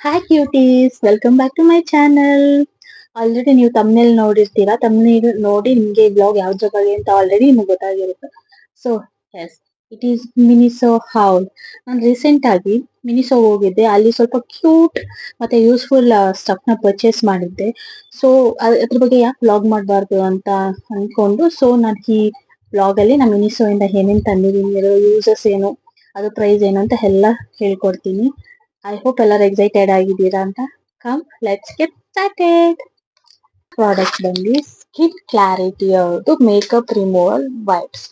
Hi cuties, welcome back to my channel. Already ನೀವು ತಮ್ಮನೇಲಿ ನೋಡಿರ್ತೀರಾ. ತಮ್ಮನೇಲಿ ನೋಡಿ ನಿಮ್ಗೆ ಈ ಬ್ಲಾಗ್ ಯಾವ್ದ್ರ ಬಗ್ಗೆ ಅಂತ ಆಲ್ರೆಡಿ ನಿಮ್ಗೆ ಗೊತ್ತಾಗಿರುತ್ತೆ. So yes, it is Miniso haul. ನಾನು ರೀಸೆಂಟ್ ಆಗಿ ಮಿನಿಸೋ ಹೋಗಿದ್ದೆ. ಅಲ್ಲಿ ಸ್ವಲ್ಪ ಕ್ಯೂಟ್ ಮತ್ತೆ ಯೂಸ್ಫುಲ್ ಸ್ಟಫ್ ನ ಪರ್ಚೇಸ್ ಮಾಡಿದ್ದೆ. ಸೊ ಅದ್ರ ಬಗ್ಗೆ ಯಾಕೆ ಬ್ಲಾಗ್ ಮಾಡಬಾರ್ದು ಅಂತ ಅನ್ಕೊಂಡು, ಸೊ ನಾನು ಈ ಬ್ಲಾಗ್ ಅಲ್ಲಿ ನಾನು ಮಿನಿಸೋ ಇಂದ ಏನೇನ್ ತಂದಿದ್ದೀನಿ, ಯೂಸಸ್ ಏನು, ಅದು ಪ್ರೈಸ್ ಏನು ಅಂತ ಎಲ್ಲ ಹೇಳ್ಕೊಡ್ತೀನಿ. ಐ ಹೋಪ್ ಎಲ್ಲರೂ ಎಕ್ಸೈಟೆಡ್ ಆಗಿದ್ದೀರಾ ಅಂತ. Come let's get started. Product ಬಂದು ಸ್ಕಿನ್ ಕ್ಲಾರಿಟಿ ಅವ್ರದ್ದು ಮೇಕಪ್ ರಿಮೂವಲ್ ವೈಪ್ಸ್.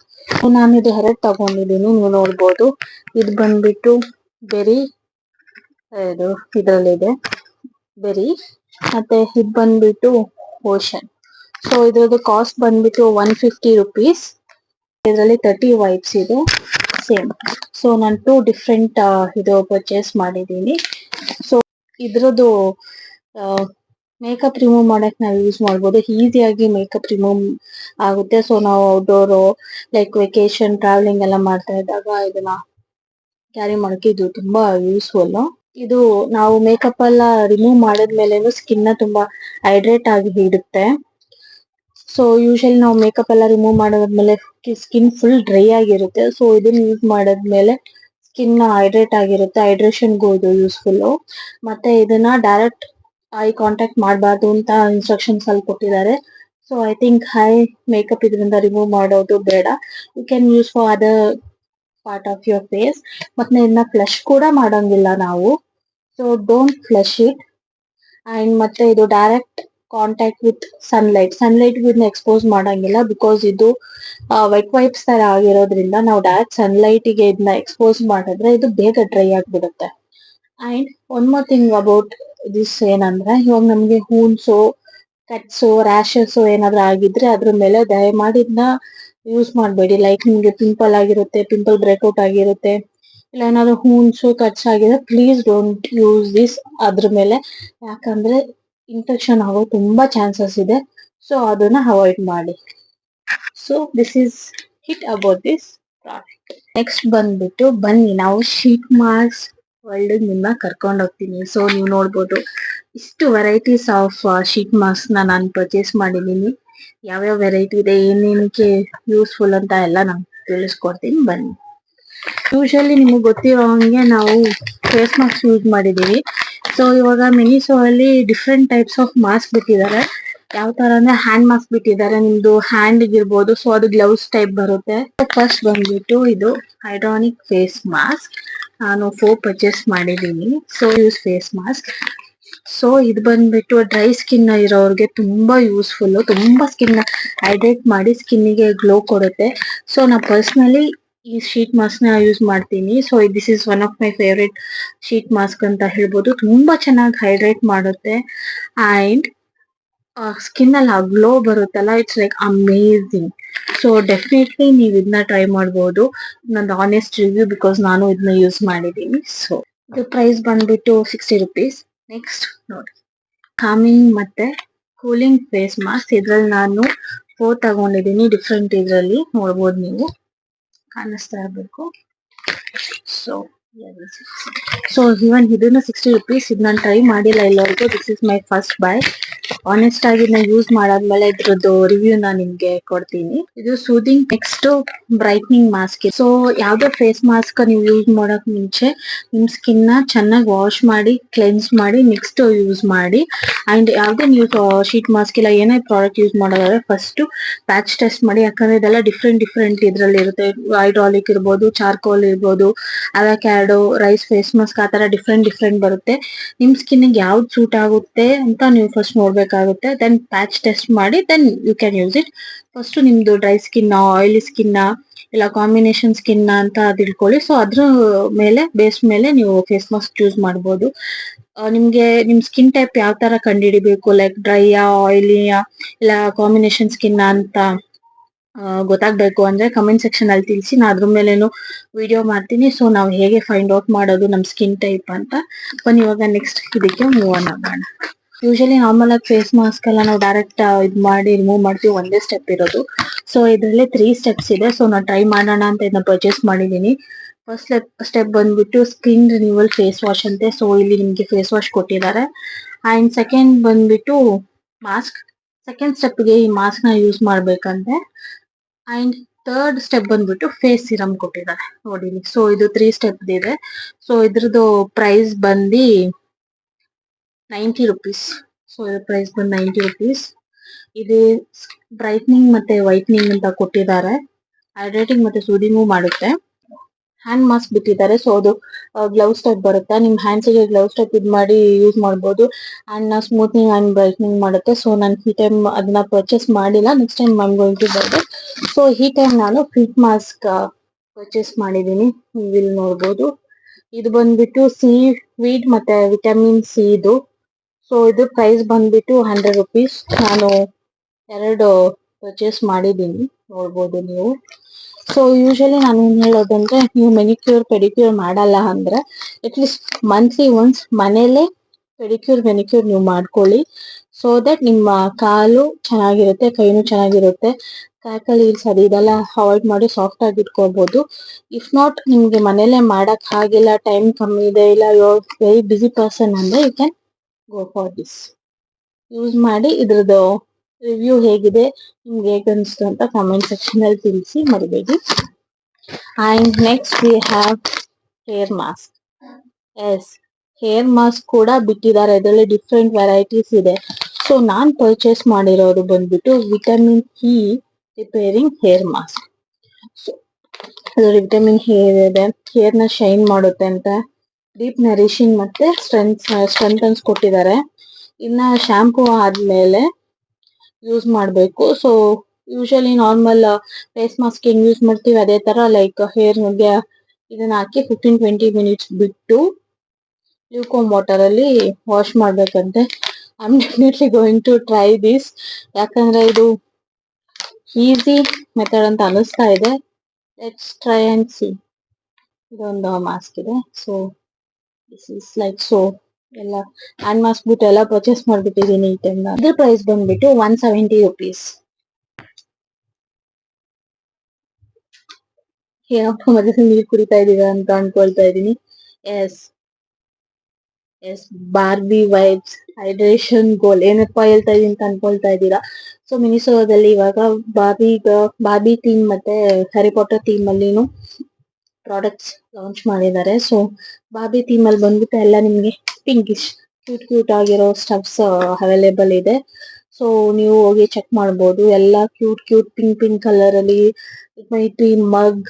ನಾನು ಇದು ಎರಡು ತಗೊಂಡಿದ್ದೀನಿ, ನೀವು ನೋಡ್ಬೋದು. ಇದು ಬಂದ್ಬಿಟ್ಟು ಬೆರಿ, ಇದು ಇದ್ರಲ್ಲಿದೆ ಬೆರಿ, ಮತ್ತೆ ಇದು ಬಂದ್ಬಿಟ್ಟು ಓಷನ್. ಸೊ ಇದ್ರದ್ದು ಕಾಸ್ಟ್ ಬಂದ್ಬಿಟ್ಟು 150 rupees. ಇದರಲ್ಲಿ 30 ವೈಪ್ಸ್ ಇದೆ ಸೇಮ್. ಸೊ ನಾನು 2 ಡಿಫ್ರೆಂಟ್ ಇದು ಪರ್ಚೇಸ್ ಮಾಡಿದ್ದೀನಿ. ಸೊ ಇದ್ರದ್ದು ಮೇಕಪ್ ರಿಮೂವ್ ಮಾಡಕ್ ನಾವು ಯೂಸ್ ಮಾಡ್ಬೋದು. ಈಸಿಯಾಗಿ ಮೇಕಪ್ ರಿಮೂವ್ ಆಗುತ್ತೆ. ಸೊ ನಾವು ಔಟ್ಡೋರ್ ಲೈಕ್ ವೆಕೇಶನ್ ಟ್ರಾವೆಲಿಂಗ್ ಎಲ್ಲ ಮಾಡ್ತಾ ಇದ್ದಾಗ ಇದನ್ನ ಕ್ಯಾರಿ ಮಾಡಕ್ಕೆ ಇದು ತುಂಬಾ ಯೂಸ್ಫುಲ್. ಇದು ನಾವು ಮೇಕಪ್ ಎಲ್ಲ ರಿಮೂವ್ ಮಾಡಿದ್ಮೇಲೆನು ಸ್ಕಿನ್ ನ ತುಂಬಾ ಹೈಡ್ರೇಟ್ ಆಗಿ ಇಡುತ್ತೆ. ಸೊ ಯೂಶಲಿ ನಾವು ಮೇಕಪ್ ಎಲ್ಲ ರಿಮೂವ್ ಮಾಡಾದ್ಮೇಲೆ ಸ್ಕಿನ್ ಫುಲ್ ಡ್ರೈ ಆಗಿರುತ್ತೆ. ಸೊ ಇದನ್ನ ಯೂಸ್ ಮಾಡಾದ್ಮೇಲೆ ಸ್ಕಿನ್ ಹೈಡ್ರೇಟ್ ಆಗಿರುತ್ತೆ. ಹೈಡ್ರೇಷನ್ಗೂ ಇದು ಯೂಸ್ಫುಲ್. ಮತ್ತೆ ಇದನ್ನ ಡೈರೆಕ್ಟ್ ಐ ಕಾಂಟ್ಯಾಕ್ಟ್ ಮಾಡಬಾರ್ದು ಅಂತ ಇನ್ಸ್ಟ್ರಕ್ಷನ್ಸ್ ಅಲ್ಲಿ ಕೊಟ್ಟಿದ್ದಾರೆ. So I think high makeup ಇದರಿಂದ ರಿಮೂವ್ ಮಾಡೋದು ಬೇಡ. You can use for other part of your face. ಮತ್ತೆ ಇದನ್ನ ಫ್ಲಶ್ ಕೂಡ ಮಾಡಂಗಿಲ್ಲ ನಾವು. So don't flush it. And ಮತ್ತೆ ಇದು ಡೈರೆಕ್ಟ್ ಕಾಂಟ್ಯಾಕ್ಟ್ ವಿತ್ ಸನ್ಲೈಟ್ ಇದನ್ನ ಎಕ್ಸ್ಪೋಸ್ ಮಾಡಂಗಿಲ್ಲ. ಬಿಕಾಸ್ ಇದು ವೆಟ್ ವೈಪ್ಸ್ ತರ ಆಗಿರೋದ್ರಿಂದ ನಾವು ಡೈರೆಕ್ಟ್ ಸನ್ಲೈಟ್ ಗೆ ಇದನ್ನ ಎಕ್ಸ್ಪೋಸ್ ಮಾಡಿದ್ರೆ ಇದು ಬೇಗ ಡ್ರೈ ಆಗ್ಬಿಡುತ್ತೆ. And one more thing about this ಏನಂದ್ರೆ, ಇವಾಗ ನಮ್ಗೆ ಹೂನ್ಸು, ಕಟ್ಸು, ರ್ಯಾಶಸ್ ಏನಾದ್ರು ಆಗಿದ್ರೆ ಅದ್ರ ಮೇಲೆ ದಯಮಾಡಿ ಇದನ್ನ ಯೂಸ್ ಮಾಡಬೇಡಿ. ಲೈಕ್ ನಿಮ್ಗೆ ಪಿಂಪಲ್ ಆಗಿರುತ್ತೆ, ಪಿಂಪಲ್ ಬ್ರೇಕ್ಔಟ್ ಆಗಿರುತ್ತೆ, ಇಲ್ಲ ಏನಾದ್ರು ಹೂನ್ಸು ಕಟ್ಸ್ ಆಗಿದೆ, ಪ್ಲೀಸ್ ಡೋಂಟ್ ಯೂಸ್ ದಿಸ್ ಅದ್ರ ಮೇಲೆ. ಯಾಕಂದ್ರೆ ಇನ್ಫೆಕ್ಷನ್ ಆಗೋ ತುಂಬಾ ಚಾನ್ಸಸ್ ಇದೆ. ಸೊ ಅದನ್ನ ಅವಾಯ್ಡ್ ಮಾಡಿ. So this is hit about this product. Next ಬಂದ್ಬಿಟ್ಟು ಬನ್ನಿ ನಾವು ಶೀಟ್ ಮಾಸ್ಕ್ ವರ್ಲ್ಡ್ ನಿಮ್ಮ ಕರ್ಕೊಂಡು ಹೋಗ್ತೀನಿ. ಸೊ ನೀವು ನೋಡ್ಬೋದು ಇಷ್ಟು ವೆರೈಟೀಸ್ ಆಫ್ ಶೀಟ್ ಮಾಸ್ಕ್ ನಾನು ಪರ್ಚೇಸ್ ಮಾಡಿದ್ದೀನಿ. ಯಾವ್ಯಾವ ವೆರೈಟಿ ಇದೆ, ಏನೇನಕ್ಕೆ ಯೂಸ್ಫುಲ್ ಅಂತ ಎಲ್ಲ ನಾನು ತಿಳಿಸ್ಕೊಡ್ತೀನಿ ಬನ್ನಿ. ಯೂಶಲಿ ನಿಮಗೆ ಗೊತ್ತಿರೋ ಹಂಗೆ ನಾವು ಫೇಸ್ ಮಾಸ್ಕ್ ಯೂಸ್ ಮಾಡಿದೀವಿ. ಸೊ ಇವಾಗ ಮಿನಿಸೋ ಅಲ್ಲಿ ಡಿಫ್ರೆಂಟ್ ಟೈಪ್ಸ್ ಆಫ್ ಮಾಸ್ಕ್ ಬಿಟ್ಟಿದ್ದಾರೆ. ಯಾವ ತರ ಅಂದ್ರೆ ಹ್ಯಾಂಡ್ ಮಾಸ್ಕ್ ಬಿಟ್ಟಿದ್ದಾರೆ, ನಿಮ್ದು ಹ್ಯಾಂಡ್ ಇರ್ಬೋದು. ಸೊ ಅದು ಗ್ಲೌಸ್ ಟೈಪ್ ಬರುತ್ತೆ. ಫಸ್ಟ್ ಬಂದ್ಬಿಟ್ಟು ಇದು ಹೈಡ್ರಾನಿಕ್ ಫೇಸ್ ಮಾಸ್ಕ್. ನಾನು 4 ಪರ್ಚೇಸ್ ಮಾಡಿದೀನಿ. So use face mask. So ಇದು ಬಂದ್ಬಿಟ್ಟು ಡ್ರೈ ಸ್ಕಿನ್ ಇರೋರಿಗೆ ತುಂಬಾ ಯೂಸ್ಫುಲ್. ತುಂಬಾ ಸ್ಕಿನ್ ಹೈಡ್ರೇಟ್ ಮಾಡಿ ಸ್ಕಿನ್ನಿಗೆ ಗ್ಲೋ ಕೊಡುತ್ತೆ. ಸೊ ನಾ ಪರ್ಸನಲಿ ಈ ಶೀಟ್ ಮಾಸ್ಕ್ ನ ಯೂಸ್ ಮಾಡ್ತೀನಿ. So this is one of my favourite sheet mask ಅಂತ ಹೇಳ್ಬೋದು. ತುಂಬಾ ಚೆನ್ನಾಗಿ ಹೈಡ್ರೇಟ್ ಮಾಡುತ್ತೆ. ಅಂಡ್ ಸ್ಕಿನ್ ಅಲ್ಲಿ ಆ ಗ್ಲೋ ಬರುತ್ತಲ್ಲ, it's like amazing. So definitely ನೀವು ಇದನ್ನ ಟ್ರೈ ಮಾಡ್ಬೋದು. ನಂದು ಆನೆಸ್ಟ್ ರಿವ್ಯೂ, ಬಿಕಾಸ್ ನಾನು ಇದನ್ನ ಯೂಸ್ ಮಾಡಿದ್ದೀನಿ. ಸೊ ಇದು ಪ್ರೈಸ್ ಬಂದ್ಬಿಟ್ಟು 60 rupees. ನೆಕ್ಸ್ಟ್ ನೋಡಿ, ಕಾಮಿಂಗ್ ಮತ್ತೆ ಕೂಲಿಂಗ್ ಫೇಸ್ ಮಾಸ್ಕ್. ಇದ್ರಲ್ಲಿ ನಾನು 4 ತಗೊಂಡಿದ್ದೀನಿ. ಡಿಫ್ರೆಂಟ್ ಇದ್ರಲ್ಲಿ ನೋಡ್ಬೋದು, ನೀವು ಕಾಣಿಸ್ತಾ ಇರ್ಬೇಕು. ಸೊ ಸೊ ಇವನ್ ಇದನ್ನು 60 rupees. ಇದು ನಾನು ಟ್ರೈ ಮಾಡಿಲ್ಲ ಎಲ್ಲರಿಗೂ. This is my first by. Honest ಆಗಿ ಇದನ್ನ ಯೂಸ್ ಮಾಡಾದ್ಮೇಲೆ ಇದ್ರದ್ದು ರಿವ್ಯೂ ನಾನು ನಿಮ್ಗೆ ಕೊಡ್ತೀನಿ. ಇದು soothing. Next brightening mask. So ಯಾವ್ದೇ ಫೇಸ್ ಮಾಸ್ಕ್ ನೀವು ಯೂಸ್ ಮಾಡಕ್ ಮುಂಚೆ ನಿಮ್ ಸ್ಕಿನ್ ನ ಚೆನ್ನಾಗಿ ವಾಶ್ ಮಾಡಿ, ಕ್ಲೆನ್ಸ್ ಮಾಡಿ, ನೆಕ್ಸ್ಟ್ ಯೂಸ್ ಮಾಡಿ. ಅಂಡ್ ಯಾವ್ದೇ ನೀವು ಶೀಟ್ ಮಾಸ್ಕ್ ಇಲ್ಲ ಏನೇ ಪ್ರಾಡಕ್ಟ್ ಯೂಸ್ ಮಾಡೋದಾದ್ರೆ ಫಸ್ಟ್ ಪ್ಯಾಚ್ ಟೆಸ್ಟ್ ಮಾಡಿ. ಯಾಕಂದ್ರೆ ಇದೆಲ್ಲ ಡಿಫ್ರೆಂಟ್ ಇದ್ರಲ್ಲಿ ಇರುತ್ತೆ. ಹೈಡ್ರಾಲಿಕ್ ಇರ್ಬೋದು, ಚಾರ್ಕೋಲ್ ಇರ್ಬೋದು, ಅವಕ್ಯಾಡೋ, ರೈಸ್ ಫೇಸ್ ಮಾಸ್ಕ್, ಆ ತರ ಡಿಫ್ರೆಂಟ್ ಬರುತ್ತೆ. ನಿಮ್ ಸ್ಕಿನ್ ಗೆ ಯಾವ್ದು ಸೂಟ್ ಆಗುತ್ತೆ ಅಂತ ನೀವು ಫಸ್ಟ್ ನೋಡ್ಬೇಕಾಗುತ್ತೆ. ದೆನ್ ಪ್ಯಾಚ್ ಟೆಸ್ಟ್ ಮಾಡಿ, then you can use it. First ನಿಮ್ದು ಡ್ರೈ ಸ್ಕಿನ್, ಆಯಿಲಿ ಸ್ಕಿನ್, ಇಲ್ಲ ಕಾಂಬಿನೇಷನ್ ಸ್ಕಿನ್ ಅಂತ ತಿಳ್ಕೊಳ್ಳಿ. ಸೊ ಅದ್ರ ಮೇಲೆ ಬೇಸ್ ಮೇಲೆ ನೀವು ಫೇಸ್ ಮಾಸ್ಕ್ ಯೂಸ್ ಮಾಡ್ಬೋದು. ನಿಮ್ಗೆ ನಿಮ್ ಸ್ಕಿನ್ ಟೈಪ್ ಯಾವ ತರ ಕಂಡುಹಿಡಿಬೇಕು, ಲೈಕ್ ಡ್ರೈಯಾ, ಆಯಿಲಿಯಾ, ಇಲ್ಲ ಕಾಂಬಿನೇಷನ್ ಸ್ಕಿನ್ ಅಂತ ಗೊತ್ತಾಗ್ಬೇಕು ಅಂದ್ರೆ ಕಮೆಂಟ್ ಸೆಕ್ಷನ್ ಅಲ್ಲಿ ತಿಳಿಸಿ. ನಾ ಅದ್ರ ಮೇಲೇನು ವಿಡಿಯೋ ಮಾಡ್ತೀನಿ. ಸೊ ನಾವು ಹೇಗೆ ಫೈಂಡ್ ಔಟ್ ಮಾಡೋದು ನಮ್ ಸ್ಕಿನ್ ಟೈಪ್ ಅಂತ. ಬನ್ನಿ ಇವಾಗ ನೆಕ್ಸ್ಟ್ ಇದಕ್ಕೆ ಮೂವ್ ಆನ್ ಆಗೋಣ. ಯೂಶಲಿ ನಾರ್ಮಲ್ ಆಗಿ ಫೇಸ್ ಮಾಸ್ಕ್ ಎಲ್ಲ ನಾವು ಡೈರೆಕ್ಟ್ ಇದ್ ಮಾಡಿ ರಿಮೂವ್ ಮಾಡ್ತೀವಿ, ಒಂದೇ ಸ್ಟೆಪ್ ಇರೋದು. ಸೊ ಇದ್ರಲ್ಲಿ 3 steps ಇದೆ. ಸೊ ನಾನು ಟ್ರೈ ಮಾಡೋಣ ಅಂತ ಇದನ್ನ ಪರ್ಚೇಸ್ ಮಾಡಿದೀನಿ. ಫಸ್ಟ್ ಸ್ಟೆಪ್ ಬಂದ್ಬಿಟ್ಟು ಸ್ಕಿನ್ ರಿನ್ಯೂವಲ್ ಫೇಸ್ ವಾಶ್ ಅಂತೆ. ಸೊ ಇಲ್ಲಿ ನಿಮ್ಗೆ ಫೇಸ್ ವಾಶ್ ಕೊಟ್ಟಿದ್ದಾರೆ. ಅಂಡ್ ಸೆಕೆಂಡ್ ಬಂದ್ಬಿಟ್ಟು ಮಾಸ್ಕ್. ಸೆಕೆಂಡ್ ಸ್ಟೆಪ್ಗೆ ಈ ಮಾಸ್ಕ್ ನ ಯೂಸ್ ಮಾಡ್ಬೇಕಂತೆ. ಅಂಡ್ ಥರ್ಡ್ ಸ್ಟೆಪ್ ಬಂದ್ಬಿಟ್ಟು ಫೇಸ್ ಸಿರಮ್ ಕೊಟ್ಟಿದ್ದಾರೆ ನೋಡಿ. ಸೊ ಇದು 3 ಸ್ಟೆಪ್ ಇದೆ. ಸೊ ಇದ್ರದ್ದು ಪ್ರೈಸ್ ಬಂದು 90 ರುಪೀಸ್. ಸೊ ಇದ್ರ ಪ್ರೈಸ್ ಬಂದು 90 ರುಪೀಸ್. ಇದು ಬ್ರೈಟ್ನಿಂಗ್ ಮತ್ತೆ ವೈಟ್ನಿಂಗ್ ಅಂತ ಕೊಟ್ಟಿದ್ದಾರೆ. ಹೈಡ್ರೇಟಿಂಗ್ ಮತ್ತೆ ಸೂದಿಂಗು ಮಾಡುತ್ತೆ. ಹ್ಯಾಂಡ್ ಮಾಸ್ಕ್ ಬಿಟ್ಟಿದ್ದಾರೆ. ಸೊ ಅದು ಗ್ಲೌಸ್ ಟೈಪ್ ಬರುತ್ತೆ. ನಿಮ್ ಹ್ಯಾಂಡ್ಸ್ ಗೆ ಗ್ಲೌಸ್ ಟೈಪ್ ಇದ್ ಮಾಡಿ ಯೂಸ್ ಮಾಡ್ಬೋದು. ಅಂಡ್ ಸ್ಮೂತ್ನಿಂಗ್ ಅಂಡ್ ಬ್ರೈಟ್ನಿಂಗ್ ಮಾಡುತ್ತೆ. ಸೊ ನಾನು ಈ ಟೈಮ್ ಅದನ್ನ ಪರ್ಚೇಸ್ ಮಾಡಿಲ್ಲ. Next time I am going to buy it. So ಈ ಟೈಮ್ ನಾನು ಫಿಟ್ ಮಾಸ್ಕ್ ಪರ್ಚೇಸ್ ಮಾಡಿದೀನಿ. ನೀವು ಇಲ್ಲಿ ನೋಡ್ಬೋದು. ಇದು ಬಂದ್ಬಿಟ್ಟು ಸಿ ವೀಡ್ ಮತ್ತೆ ವಿಟಮಿನ್ ಸಿ ಇದು. ಸೊ ಇದು ಪ್ರೈಸ್ ಬಂದ್ಬಿಟ್ಟು 100 ರುಪೀಸ್. ನಾನು 2 ಪರ್ಚೇಸ್ ಮಾಡಿದೀನಿ, ನೋಡ್ಬೋದು ನೀವು. ಸೊ ಯೂಶಲಿ ನಾನು ಏನ್ ಹೇಳೋದಂದ್ರೆ, ನೀವು ಮೆನಿಕ್ಯೂರ್ ಪೆಡಿಕ್ಯೂರ್ ಮಾಡಲ್ಲ ಅಂದ್ರೆ ಅಟ್ಲೀಸ್ಟ್ ಮಂತ್ಲಿ ಒನ್ಸ್ ಮನೇಲೆ ಪೆಡಿಕ್ಯೂರ್ ಮೆನಿಕ್ಯೂರ್ ನೀವು ಮಾಡ್ಕೊಳ್ಳಿ. ಸೊ ದಟ್ ನಿಮ್ಮ ಕಾಲು ಚೆನ್ನಾಗಿರುತ್ತೆ, ಕೈನು ಚೆನ್ನಾಗಿರುತ್ತೆ. ಕಾಕಲ್ಲಿ ಅದು ಇದೆಲ್ಲ ಅವಾಯ್ಡ್ ಮಾಡಿ ಸಾಫ್ಟ್ ಆಗಿ ಇಟ್ಕೋಬಹುದು. ಇಫ್ ನಾಟ್ ನಿಮ್ಗೆ ಮನೇಲೆ ಮಾಡಕ್ ಆಗಿಲ್ಲ, ಟೈಮ್ ಕಮ್ಮಿ ಇದೆ, ಇಲ್ಲ you are very busy person ಅಂದ್ರೆ you can go for this. Use ಮಾಡಿ ಇದ್ರದ್ದು ರಿವ್ಯೂ ಹೇಗಿದೆ, ನಿಮ್ಗೆ ಹೇಗೆ ಅನಿಸ್ತು ಅಂತ ಕಾಮೆಂಟ್ ಸೆಕ್ಷನ್ ಅಲ್ಲಿ ತಿಳಿಸಿ ಮರಿಬೇಡಿ. And next we have hair mask. Yes, hair mask ಕೂಡ ಬಿಟ್ಟಿದ್ದಾರೆ. ಇದರಲ್ಲಿ ಡಿಫ್ರೆಂಟ್ ವೆರೈಟೀಸ್ ಇದೆ. ಸೊ ನಾನ್ ಪರ್ಚೇಸ್ ಮಾಡಿರೋದು ಬಂದ್ಬಿಟ್ಟು vitamin E repairing hair mask. So ಅದರಲ್ಲಿ ವಿಟಮಿನ್ ಹೇರ್ ಇದೆ, ಹೇರ್ ನ ಶೈನ್ ಮಾಡುತ್ತೆ ಅಂತ, ಡೀಪ್ ನರಿಶಿಂಗ್ ಮತ್ತೆ ಸ್ಟ್ರೆಂಥನ್ಸ್ ಕೊಟ್ಟಿದ್ದಾರೆ. ಇನ್ನ ಶಾಂಪೂ ಆದ್ಮೇಲೆ ಯೂಸ್ ಮಾಡ್ಬೇಕು. So usually normal face mask ಹೆಂಗ್ ಯೂಸ್ ಮಾಡ್ತೀವಿ ಅದೇ ತರ ಲೈಕ್ ಹೇರ್ಗೆ ಇದನ್ನ ಹಾಕಿ 15-20 ಮಿನಿಟ್ಸ್ ಬಿಟ್ಟು ಲ್ಯೂಕೋಮ್ ವಾಟರ್ ಅಲ್ಲಿ ವಾಶ್ ಮಾಡ್ಬೇಕಂತೆ. I am definitely going to try this. ಯಾಕಂದ್ರೆ ಇದು ಈಸಿ ಮೆಥಡ್ ಅಂತ ಅನಿಸ್ತಾ ಇದೆ. Let's try and see. ಇದೊಂದು ಮಾಸ್ಕ್ ಇದೆ. So this is like so ಎಲ್ಲ ಹ್ಯಾಂಡ್ ಮಾಸ್ಕ್ ಬಿಟ್ಟು ಎಲ್ಲ ಪರ್ಚೇಸ್ ಮಾಡ್ಬಿಟ್ಟಿದೀನಿ ಈ ಟೈಮ್. ಇದ್ರ ಪ್ರೈಸ್ ಬಂದ್ಬಿಟ್ಟು 170 ರುಪೀಸ್. ಏನಪ್ಪ ಮತ್ತೆ ನೀರ್ ಕುಡಿತಾ ಇದೀರಾ ಅಂತ ಅನ್ಕೊಳ್ತಾ ಇದೀನಿ. Yes yes, Barbie vibes hydration goal. ಏನಪ್ಪಾ ಹೇಳ್ತಾ ಇದೀನಿ ಅಂತ ಅನ್ಕೊಳ್ತಾ ಇದ್ದೀರಾ. ಸೊ ಮಿನಿಸೋದಲ್ಲಿ ಇವಾಗ ಬಾರ್ಬಿ ಥೀಮ್ ಮತ್ತೆ ಹ್ಯಾರಿ ಪಾಟರ್ ಥೀಮ್ ಅಲ್ಲಿನು ಪ್ರಾಡಕ್ಟ್ಸ್ ಲಾಂಚ್ ಮಾಡಿದ್ದಾರೆ. ಸೊ ಬಾರ್ಬಿ ಥೀಮ್ ಅಲ್ಲಿ ಬಂದ್ಬಿಟ್ಟು ಎಲ್ಲ ನಿಮ್ಗೆ ಪಿಂಕಿಶ್ ಕ್ಯೂಟ್ ಆಗಿರೋ ಸ್ಟಫ್ಸ್ ಅವೈಲೇಬಲ್ ಇದೆ. ಸೊ ನೀವು ಹೋಗಿ ಚೆಕ್ ಮಾಡ್ಬೋದು. ಎಲ್ಲ ಕ್ಯೂಟ್ ಪಿಂಕ್ ಕಲರ್ ಅಲ್ಲಿ ಮಗ್,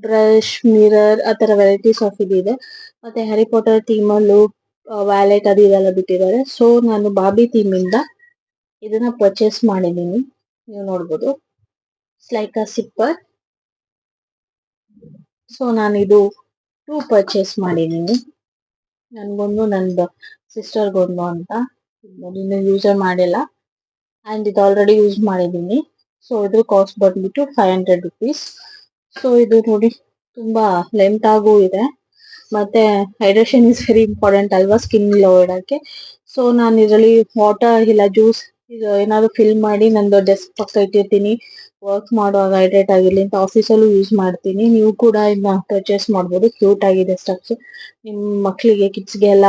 ಬ್ರಷ್, ಮಿರರ್ ಆ ತರ ವೆರೈಟೀಸ್ ಆಫ್ ಇದೆ. ಮತ್ತೆ ಹ್ಯಾರಿ ಪಾಟರ್ ಥೀಮ್ ಅಲ್ಲೂ ವ್ಯಾಲೆಟ್ ಅದು ಇದೆಲ್ಲ ಬಿಟ್ಟಿದ್ದಾರೆ. ಸೊ ನಾನು ಬಾರ್ಬಿ ಥೀಮ್ ಇಂದ ಇದನ್ನ ಪರ್ಚೇಸ್ ಮಾಡಿದೀನಿ. ನೀವು ನೋಡ್ಬೋದು. It's like a sipper. So ನಾನು ಇದು 2 ಪರ್ಚೇಸ್ ಮಾಡಿದೀನಿ. ನನ್ಗೊಂದು ನಂದು ಸಿಸ್ಟರ್ಗೊಂದು ಅಂತ. ಇನ್ನು ಯೂಸ್ ಮಾಡಿಲ್ಲ. ಅಂಡ್ ಇದು ಆಲ್ರೆಡಿ ಯೂಸ್ ಮಾಡಿದೀನಿ. ಸೊ ಇದ್ರ ಕಾಸ್ಟ್ ಬಂದ್ಬಿಟ್ಟು 500 ರುಪೀಸ್. ಸೊ ಇದು ನೋಡಿ ತುಂಬಾ ಲೆಂತ್ ಆಗೂ ಇದೆ. ಮತ್ತೆ ಹೈಡ್ರೇಷನ್ ಇಸ್ ವೆರಿ ಇಂಪಾರ್ಟೆಂಟ್ ಅಲ್ವಾ ಸ್ಕಿನ್ ಗ್ಲೋ ಇಡಕ್ಕೆ. ಸೊ ನಾನು ಇದರಲ್ಲಿ ವಾಟರ್ ಇಲ್ಲ ಜ್ಯೂಸ್ ಏನಾದ್ರು ಫಿಲ್ ಮಾಡಿ ನಂದು ಡೆಸ್ಕ್ ಪಕ್ಕ ಇಟ್ಟಿರ್ತೀನಿ. ವರ್ಕ್ ಮಾಡುವಾಗ ಹೈಡ್ರೇಟ್ ಆಗಿರ್ಲಿ ಅಂತ ಆಫೀಸಲ್ಲೂ ಯೂಸ್ ಮಾಡ್ತೀನಿ. ನೀವು ಕೂಡ ಇದನ್ನ ಪರ್ಚೇಸ್ ಮಾಡ್ಬೋದು. ಕ್ಯೂಟ್ ಆಗಿದೆ ಸ್ಟಫ್ಸ್. ನಿಮ್ ಮಕ್ಳಿಗೆ ಕಿಡ್ಸ್ಗೆ ಎಲ್ಲ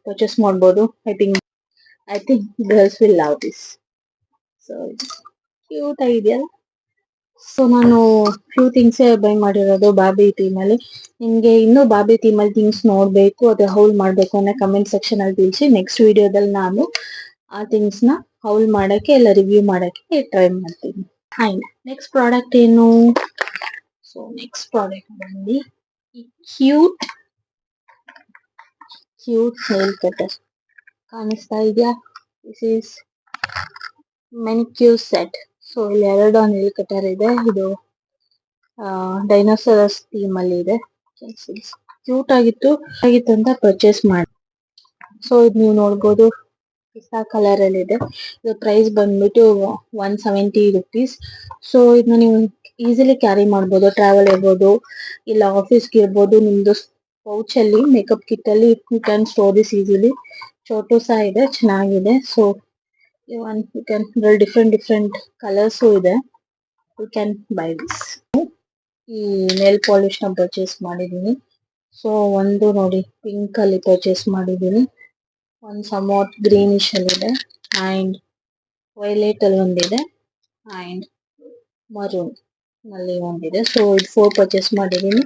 ಪರ್ಚೇಸ್ ಮಾಡ್ಬೋದು. I think girls will love this. So cute ಆಗಿದೆಯಲ್ಲ. ಸೊ ನಾನು ಫ್ಯೂ ಥಿಂಗ್ಸ್ ಬೈ ಮಾಡಿರೋದು ಬಾರ್ಬಿ ಥೀಮ್ ಅಲ್ಲಿ. ನಿಮ್ಗೆ ಇನ್ನೂ ಬಾರ್ಬಿ ಥೀಮ್ ಅಲ್ಲಿ ಥಿಂಗ್ಸ್ ನೋಡ್ಬೇಕು, ಅದು ಹೌಲ್ ಮಾಡ್ಬೇಕು ಅನ್ನೋ ಕಮೆಂಟ್ ಸೆಕ್ಷನ್ ಅಲ್ಲಿ ತಿಳಿಸಿ. ನೆಕ್ಸ್ಟ್ ವಿಡಿಯೋದಲ್ಲಿ ನಾನು ಆ ಥಿಂಗ್ಸ್ ನ ಹೌಲ್ ಮಾಡಕ್ಕೆ ಎಲ್ಲ ರಿವ್ಯೂ ಮಾಡಕ್ಕೆ ಟ್ರೈ ಮಾಡ್ತೀನಿ. ಆಯ್ತು, ನೆಕ್ಸ್ಟ್ ಪ್ರಾಡಕ್ಟ್ ಏನು? ಸೊ ನೆಕ್ಸ್ಟ್ ಪ್ರಾಡಕ್ಟ್ ಬಂದು ಕ್ಯೂಟ್ ನೇಲ್ ಕಟರ್. ಕಾಣಿಸ್ತಾ ಇದೆಯಾ? This is manicure set. So ಇಲ್ಲಿ 2 ನೇಲ್ ಕಟರ್ ಇದೆ. ಇದು ಡೈನೋಸರಸ್ ಥೀಮ್ ಅಲ್ಲಿ ಇದೆ. ಕ್ಯೂಟ್ ಆಗಿತ್ತು ಅಂತ ಪರ್ಚೇಸ್ ಮಾಡಿ. ಸೊ ಇದು ನೀವು ನೋಡ್ಬೋದು, ಪಿಸ್ತಾ ಕಲರ್ ಅಲ್ಲಿ ಇದೆ. ಇದು ಪ್ರೈಸ್ ಬಂದ್ಬಿಟ್ಟು 170 ರುಪೀಸ್. ಸೊ ಇದನ್ನ ನೀವು ಈಸಿಲಿ ಕ್ಯಾರಿ ಮಾಡ್ಬೋದು. ಟ್ರಾವೆಲ್ ಇರ್ಬೋದು, ಇಲ್ಲ ಆಫೀಸ್ಗೆ ಇರ್ಬೋದು. ನಿಮ್ದು ಪೌಚ್ ಅಲ್ಲಿ ಮೇಕಪ್ ಕಿಟ್ ಅಲ್ಲಿ you can store this easily. ಚೋಟು ಸಹ ಇದೆ, ಚೆನ್ನಾಗಿದೆ. So you can different colours ಇದೆ. You can buy this. ಈ ನೇಲ್ ಪಾಲಿಶ್ ನ ಪರ್ಚೇಸ್ ಮಾಡಿದೀನಿ. ಸೊ ಒಂದು ನೋಡಿ ಪಿಂಕ್ ಅಲ್ಲಿ ಪರ್ಚೇಸ್ ಮಾಡಿದೀನಿ, ಒಂದು ಸಮವಾಟ್ ಗ್ರೀನಿಶ್ ಅಲ್ಲಿ ಇದೆ, ಅಂಡ್ ವೈಲೆಟ್ ಅಲ್ಲಿ ಒಂದಿದೆ, ಅಂಡ್ ಮರೂನ್ ನಲ್ಲಿ ಒಂದಿದೆ. ಸೊ ಇದು 4 ಪರ್ಚೇಸ್ ಮಾಡಿದೀನಿ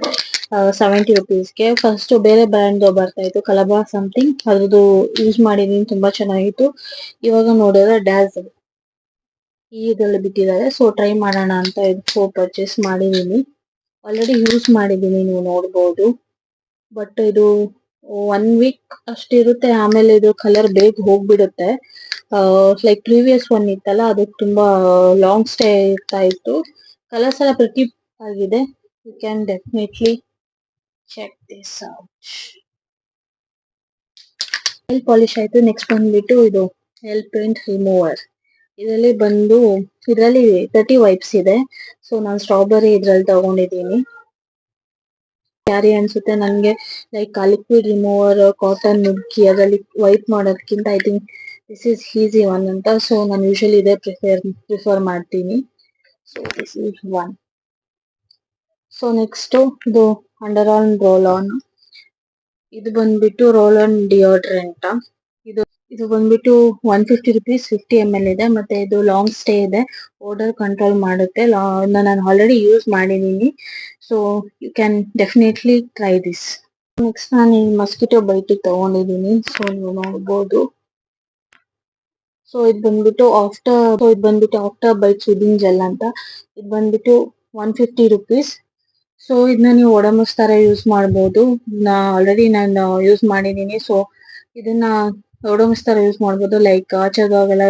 70 ರುಪೀಸ್ಗೆ. ಫಸ್ಟ್ ಬೇರೆ ಬ್ರ್ಯಾಂಡ್ ಬರ್ತಾ ಇತ್ತು ಕಲಬಾ ಸಮಥಿಂಗ್, ಅದ್ರದ್ದು ಯೂಸ್ ಮಾಡಿದೀನಿ, ತುಂಬಾ ಚೆನ್ನಾಗಿತ್ತು. ಇವಾಗ ನೋಡಿದ್ರೆ ಡ್ಯಾಸ್ ಈ ಇದ್ರಲ್ಲಿ ಬಿಟ್ಟಿದ್ದಾರೆ, ಸೊ ಟ್ರೈ ಮಾಡೋಣ ಅಂತ ಇದು 4 ಪರ್ಚೇಸ್ ಮಾಡಿದೀನಿ. ಆಲ್ರೆಡಿ ಯೂಸ್ ಮಾಡಿದೀನಿ, ನೀವು ನೋಡ್ಬೋದು. ಬಟ್ ಇದು 1 ವೀಕ್ ಅಷ್ಟಿರುತ್ತೆ, ಆಮೇಲೆ ಇದು ಕಲರ್ ಬೇಗ ಹೋಗ್ಬಿಡುತ್ತೆ. ಲೈಕ್ ಪ್ರೀವಿಯಸ್ ಒನ್ ಇತ್ತಲ್ಲ, ಅದು ತುಂಬಾ ಲಾಂಗ್ ಸ್ಟೇ ಇರ್ತಾ ಇತ್ತು. ಕಲರ್ಸ್ ಎಲ್ಲ ಪ್ರತಿ ಆಗಿದೆ. You can definitely check this out. Nail polish ಆಯ್ತು. ನೆಕ್ಸ್ಟ್ ಬಂದ್ಬಿಟ್ಟು ಇದು ನೆಲ್ ಪೇಂಟ್ ರಿಮೂವರ್. ಇದರಲ್ಲಿ 30 ವೈಪ್ಸ್ ಇದೆ. ಸೊ ನಾನು ಸ್ಟ್ರಾಬೆರಿ ಇದ್ರಲ್ಲಿ ತಗೊಂಡಿದ್ದೀನಿ. ಕ್ಯಾರಿ ಅನ್ಸುತ್ತೆ ನನ್ಗೆ, ಲೈಕ್ ಲಿಕ್ವಿಡ್ ರಿಮೂವರ್, ಕಾಟನ್ ನುಗ್ಗಿ ಅದರಲ್ಲಿ ವೈಪ್ ಮಾಡೋದಕ್ಕಿಂತ I think this is easy one ಅಂತ. ಸೊ ನಾನು ಯೂಶಲಿ ಇದೇ ಪ್ರಿಫರ್ ಮಾಡ್ತೀನಿ. So this is one. So next ಇದು ಅಂಡರ್ ಆರ್ಮ್ ರೋಲ್ ಆನ್. ಇದು ಬಂದ್ಬಿಟ್ಟು ರೋಲ್ ಆನ್ ಡಿಯೋಡ್ರೆಂಟ್. ಇದು ಬಂದ್ಬಿಟ್ಟು 150 ರುಪೀಸ್, 50 ml ಇದೆ. ಮತ್ತೆ ಇದು ಲಾಂಗ್ ಸ್ಟೇ ಇದೆ, ಓಡರ್ ಕಂಟ್ರೋಲ್ ಮಾಡುತ್ತೆ. ನಾನು ಆಲ್ರೆಡಿ ಯೂಸ್ ಮಾಡಿದೀನಿ, so you can definitely try this. Next ನಾನು ಈ ಮಸ್ಕಿಟೋ ಬೈಟ್ ತಗೊಂಡಿದ್ದೀನಿ, ಸೊ ನೀವು ನೋಡ್ಬೋದು. ಸೊ ಇದು ಬಂದ್ಬಿಟ್ಟು ಆಫ್ಟರ್ ಬೈಟ್ ಸೂದಿಂಗ್ ಜೆಲ್ ಅಂತ. ಇದು ಬಂದ್ಬಿಟ್ಟು 150 ರುಪೀಸ್. ಸೊ ಇದನ್ನ ನೀವು ಒಡಮಸ್ ತರ ಯೂಸ್ ಮಾಡ್ಬೋದು. ಆಲ್ರೆಡಿ ನಾನು ಯೂಸ್ ಮಾಡಿದೀನಿ. ಸೊ ಇದನ್ನ ಒಡಮಸ್ ತರ ಯೂಸ್ ಮಾಡ್ಬೋದು, ಲೈಕ್ ಆಚೆಗಾಗಲ್ಲ.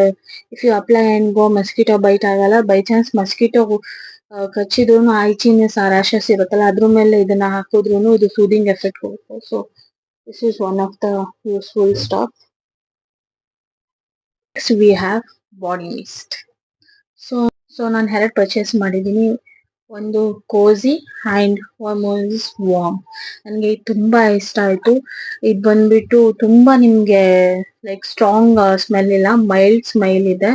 If you apply and go, mosquito bite ಆಗಲ್ಲ. ಬೈ ಚಾನ್ಸ್ ಮಸ್ಕಿಟೋ ಕಚ್ಚಿದ್ರು ಐಚಿನೆಸ್ ರ್ಯಾಷಸ್ ಇರುತ್ತಲ್ಲ, ಅದ್ರ ಮೇಲೆ ಇದನ್ನ ಹಾಕಿದ್ರು ಇದು ಸೂದಿಂಗ್ ಎಫೆಕ್ಟ್ ಕೊಡುತ್ತೆ. So this is one of the useful stuff. Next we have body mist. So ನಾನು 2 ಪರ್ಚೇಸ್ ಮಾಡಿದ್ದೀನಿ. ಒಂದು cosy and one is warm. ನನಗೆ ತುಂಬಾ ಇಷ್ಟ ಆಯ್ತು. ಇದು ಬಂದ್ಬಿಟ್ಟು ತುಂಬಾ ನಿಮ್ಗೆ ಲೈಕ್ ಸ್ಟ್ರಾಂಗ್ ಸ್ಮೆಲ್ ಇಲ್ಲ, ಮೈಲ್ಡ್ ಸ್ಮೆಲ್ ಇದೆ,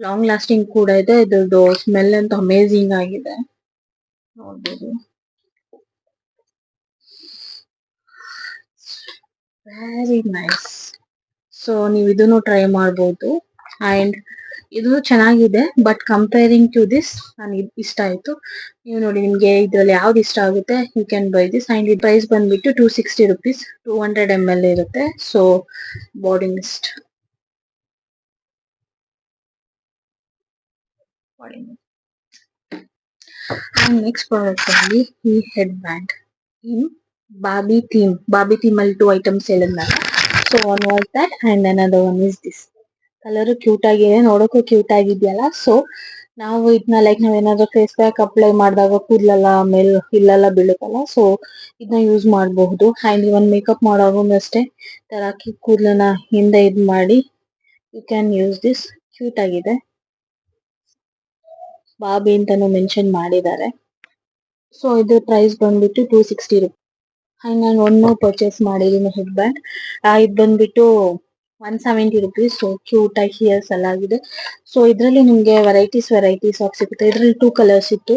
ಲಾಂಗ್ ಲಾಸ್ಟಿಂಗ್ ಕೂಡ ಇದೆ. ಇದ್ರದ್ದು ಸ್ಮೆಲ್ ಅಂತೂ ಅಮೇಝಿಂಗ್ ಆಗಿದೆ, ನೋಡ್ಬೋದು. Very nice. ಸೊ ನೀವು ಇದನ್ನು ಟ್ರೈ ಮಾಡ್ಬೋದು. ಅಂಡ್ ಇದು ಚೆನ್ನಾಗಿದೆ, ಬಟ್ ಕಂಪೇರಿಂಗ್ ಟು ದಿಸ್ ನಾನು ಇಷ್ಟ ಆಯ್ತು. ನೀವು ನೋಡಿ, ನಿಮ್ಗೆ ಇದ್ರಲ್ಲಿ ಯಾವ್ದು ಇಷ್ಟ ಆಗುತ್ತೆ, you can buy this. And ಈ ಪ್ರೈಸ್ ಬಂದ್ಬಿಟ್ಟು 260 ರುಪೀಸ್, 200 ml ಇರುತ್ತೆ. So body mist. And next product ಅಲ್ಲಿ ಈ ಹೆಡ್ ಬ್ಯಾಂಡ್ ಇನ್ ಬಾಬಿ ಥೀಮ್ ಅಲ್ಲಿ 2 ಐಟಮ್ಸ್ ಹೇಳಿದ್ನಲ್ಲ. So one was that and another one is this. Colour cute ಆಗಿದೆ, ನೋಡೋಕ್ಕೂ ಕ್ಯೂಟ್ ಆಗಿದೆಯಲ್ಲ. ಸೊ ನಾವು ಇದನ್ನ ಲೈಕ್ ನಾವೇನಾದ್ರೂ ಫೇಸ್ ಪ್ಯಾಕ್ ಅಪ್ಲೈ ಮಾಡಿದಾಗ ಕೂದಲೆಲ್ಲ ಇಲ್ಲೆಲ್ಲ ಬೀಳುತ್ತಲ್ಲ, ಸೊ ಇದನ್ನ ಯೂಸ್ ಮಾಡಬಹುದು. ಅಂಡ್ ಇವನ್ ಮೇಕಪ್ ಮಾಡೋವಾಗ ಅಷ್ಟೇ ತರಾಕಿ ಕೂದಲನ್ನ ಹಿಂದೆ ಮಾಡಿ you can use this. Cute ಆಗಿದೆ, ಬಾಬಿ ಅಂತಾನು ಮೆನ್ಷನ್ ಮಾಡಿದ್ದಾರೆ. ಸೊ ಇದು ಪ್ರೈಸ್ ಬಂದ್ಬಿಟ್ಟು 260 ರುಪೀಸ್. ಅಂಡ್ ನಾನು ಒನ್ ಮೋರ್ ಪರ್ಚೇಸ್ ಮಾಡಿದ್ದೀನಿ ಹೆಡ್ ಬ್ಯಾಂಡ್. ಇದು ಬಂದ್ಬಿಟ್ಟು 170 ರುಪೀಸ್. ಸೊ ಕ್ಯೂಟ್ ಆಗಿ ಹಿಯರ್ಸ್ ಎಲ್ಲ ಆಗಿದೆ. ಸೊ ಇದರಲ್ಲಿ ನಿಮ್ಗೆ ವೆರೈಟೀಸ್ ಆಫ್ ಸಿಗುತ್ತೆ. ಇದರಲ್ಲಿ 2 ಕಲರ್ಸ್ ಇತ್ತು,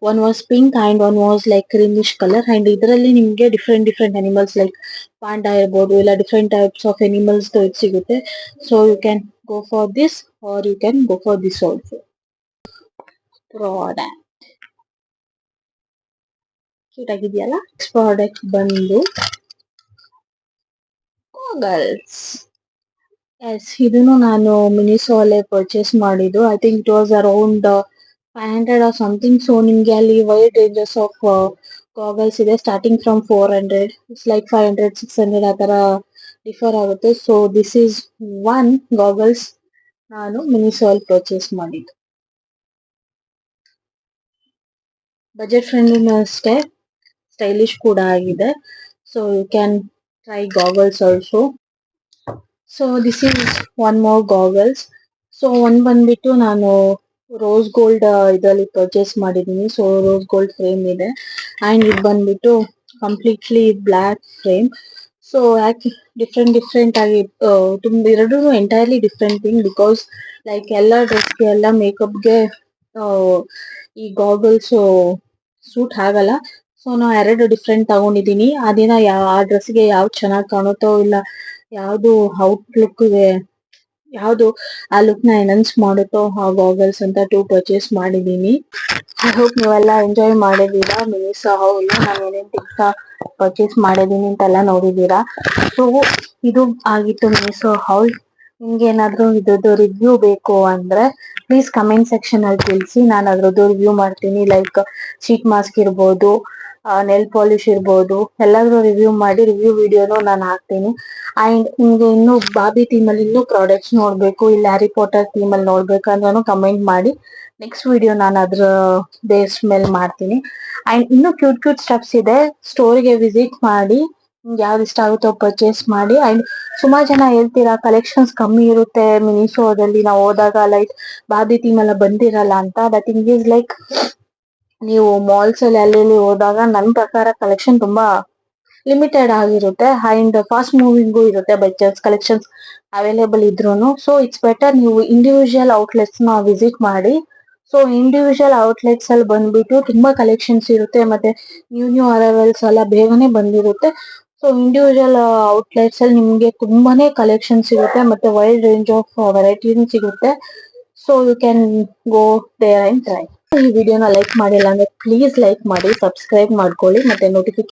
one was pink and one was like creamish colour. And ಇದರಲ್ಲಿ ನಿಮ್ಗೆ ಡಿಫ್ರೆಂಟ್ ಅನಿಮಲ್ಸ್ ಲೈಕ್ ಪಾಂಡಾ ಇರ್ಬೋದು, ಇಲ್ಲ ಡಿಫ್ರೆಂಟ್ ಟೈಪ್ಸ್ ಆಫ್ ಅನಿಮಲ್ಸ್ ಇದು ಸಿಗುತ್ತೆ. So you can go for this or you can go for this also. Product cute ಆಗಿದೆಯಲ್ಲ. Product ಬಂದು goggles. Yes, ಇದನ್ನು ನಾನು ಮಿನಿಸೋ ಅಲ್ಲೇ ಪರ್ಚೇಸ್ ಮಾಡಿದ್ದು. I think it was around 500 or something. So ನಿಮ್ಗೆ ಅಲ್ಲಿ ವೈಡ್ ರೇಂಜಸ್ ಆಫ್ ಗಾಗಲ್ಸ್ ಇದೆ, starting from 400, it's like 500, 600 ಆ ತರ ಡಿಫರ್ ಆಗುತ್ತೆ. So this is one goggles ನಾನು ಮಿನಿಸೋ ಅಲ್ಲಿ ಪರ್ಚೇಸ್ ಮಾಡಿದ್ದು. ಬಜೆಟ್ ಫ್ರೆಂಡ್ಲಿನೂ ಅಷ್ಟೇ, ಸ್ಟೈಲಿಶ್ ಕೂಡ ಆಗಿದೆ. So you can try goggles also. So this is one more goggles. So ಒಂದ್ ಬಂದ್ಬಿಟ್ಟು ನಾನು ರೋಸ್ ಗೋಲ್ಡ್ ಇದರಲ್ಲಿ ಪರ್ಚೇಸ್ ಮಾಡಿದ್ದೀನಿ. ಸೊ ರೋಸ್ ಗೋಲ್ಡ್ ಫ್ರೇಮ್ ಇದೆ. ಅಂಡ್ ಇದು ಬಂದ್ಬಿಟ್ಟು ಕಂಪ್ಲೀಟ್ಲಿ ಬ್ಲ್ಯಾಕ್ ಫ್ರೇಮ್. ಸೊ ಯಾಕೆ ಡಿಫ್ರೆಂಟ್ ಆಗಿ ತುಂಬ ಎರಡು entirely different thing, because like ಎಲ್ಲ ಡ್ರೆಸ್ಗೆ ಎಲ್ಲ ಮೇಕಪ್ಗೆ ಈ ಗಾಗಲ್ಸ್ ಸೂಟ್ ಆಗಲ್ಲ. ಸೊ ನಾ 2 ಡಿಫ್ರೆಂಟ್ ತಗೊಂಡಿದೀನಿ. ಆ ದಿನ ಆ ಡ್ರೆಸ್ಗೆ ಯಾವ್ದು ಚೆನ್ನಾಗ್ ಕಾಣುತ್ತೋ ಇಲ್ಲ ಯಾವ್ದು ಔಟ್ಲುಕ್ಗೆ ಯಾವ್ದು ಆ ಲುಕ್ ನ ಎನೌನ್ಸ್ ಮಾಡುತ್ತೋ ಆ ಗಾಗಲ್ಸ್ ಅಂತ 2 ಪರ್ಚೇಸ್ ಮಾಡಿದೀನಿ. ಐ ಹೋಪ್ ನೀವೆಲ್ಲ ಎಂಜಾಯ್ ಮಾಡಿದೀರಾ. ಮಿನಿಸ್ ಹೌಲ್ ನಾನು ಏನೇನ್ ಥಿಂಗ್ಸ್ ಪರ್ಚೇಸ್ ಮಾಡಿದೀನಿ ಅಂತೆಲ್ಲ ನೋಡಿದೀರಾ. ಸೊ ಇದು ಆಗಿತ್ತು ಮಿನಿಸೋ ಹೌಲ್. ನಿಮ್ಗೆ ಏನಾದ್ರು ಇದ್ರದ್ದು ರಿವ್ಯೂ ಬೇಕು ಅಂದ್ರೆ ಪ್ಲೀಸ್ ಕಮೆಂಟ್ ಸೆಕ್ಷನ್ ಅಲ್ಲಿ ತಿಳಿಸಿ. ನಾನು ಅದ್ರದ್ದು ರಿವ್ಯೂ ಮಾಡ್ತೀನಿ. ಲೈಕ್ ಶೀಟ್ ಮಾಸ್ಕ್ ಇರ್ಬೋದು, ನೆಲ್ ಪಾಲಿಶ್ ಇರ್ಬೋದು, ಎಲ್ಲಾದ್ರೂ ರಿವ್ಯೂ ಮಾಡಿ ರಿವ್ಯೂ ವಿಡಿಯೋನು ನಾನು ಹಾಕ್ತೀನಿ. ಅಂಡ್ ನಿಮ್ಗೆ ಇನ್ನು ಬಾಬಿ ಥೀಮ್ ಅಲ್ಲಿ ಇನ್ನೂ ಪ್ರಾಡಕ್ಟ್ಸ್ ನೋಡ್ಬೇಕು, ಇಲ್ಲ ಹ್ಯಾರಿ ಪಾಟರ್ ಥೀಮ್ ಅಲ್ಲಿ ನೋಡ್ಬೇಕಂದ್ರೂ ಕಮೆಂಟ್ ಮಾಡಿ. ನೆಕ್ಸ್ಟ್ ವಿಡಿಯೋ ನಾನು ಅದ್ರ ಬೇಸ್ ಮೇಲೆ ಮಾಡ್ತೀನಿ. ಅಂಡ್ ಇನ್ನು ಕ್ಯೂಟ್ ಕ್ಯೂಟ್ ಸ್ಟಫ್ಸ್ ಇದೆ, ಸ್ಟೋರಿಗೆ ವಿಸಿಟ್ ಮಾಡಿ ನಿಮ್ಗೆ ಯಾವ್ದು ಇಷ್ಟ ಆಗುತ್ತೋ ಪರ್ಚೇಸ್ ಮಾಡಿ. ಅಂಡ್ ಸುಮಾರು ಜನ ಹೇಳ್ತೀರಾ ಕಲೆಕ್ಷನ್ಸ್ ಕಮ್ಮಿ ಇರುತ್ತೆ ಮಿನಿಸೋದಲ್ಲಿ ನಾವು ಹೋದಾಗ, ಲೈಕ್ ಬಾಬಿ ಥೀಮ್ ಎಲ್ಲ ಬಂದಿರಲ್ಲ ಅಂತ. ದ ಥಿಂಗ್ ಈಸ್ ಲೈಕ್ ನೀವು ಮಾಲ್ಸ್ ಅಲ್ಲಿ ಅಲ್ಲಿ ಹೋದಾಗ ನನ್ ಪ್ರಕಾರ ಕಲೆಕ್ಷನ್ ತುಂಬಾ ಲಿಮಿಟೆಡ್ ಆಗಿರುತ್ತೆ. ಅಂಡ್ ಫಾಸ್ಟ್ ಮೂವಿಂಗು ಇರುತ್ತೆ ಬೈ ಚಾನ್ಸ್ ಕಲೆಕ್ಷನ್ಸ್ ಅವೈಲೇಬಲ್ ಇದ್ರೂನು. ಸೊ ಇಟ್ಸ್ ಬೆಟರ್ ನೀವು ಇಂಡಿವಿಜುವಲ್ ಔಟ್ಲೆಟ್ಸ್ ನ ವಿಸಿಟ್ ಮಾಡಿ. ಸೊ ಇಂಡಿವಿಜುವಲ್ ಔಟ್ಲೆಟ್ಸ್ ಅಲ್ಲಿ ಬಂದ್ಬಿಟ್ಟು ತುಂಬಾ ಕಲೆಕ್ಷನ್ಸ್ ಇರುತ್ತೆ, ಮತ್ತೆ ನ್ಯೂ ಅರೈವಲ್ಸ್ ಎಲ್ಲ ಬೇಗನೆ ಬಂದಿರುತ್ತೆ. ಸೊ ಇಂಡಿವಿಜುವಲ್ ಔಟ್ಲೆಟ್ಸ್ ಅಲ್ಲಿ ನಿಮ್ಗೆ ತುಂಬಾನೇ ಕಲೆಕ್ಷನ್ ಸಿಗುತ್ತೆ, ಮತ್ತೆ ವೈಡ್ ರೇಂಜ್ ಆಫ್ ವೆರೈಟಿನೂ ಸಿಗುತ್ತೆ. So you can go there and try. ಈ ವಿಡಿಯೋನ ಲೈಕ್ ಮಾಡಿಲ್ಲ ಅಂದ್ರೆ ಪ್ಲೀಸ್ ಲೈಕ್ ಮಾಡಿ, ಸಬ್ಸ್ಕ್ರೈಬ್ ಮಾಡ್ಕೊಳ್ಳಿ, ಮತ್ತೆ ನೋಟಿಫಿಕೇಶನ್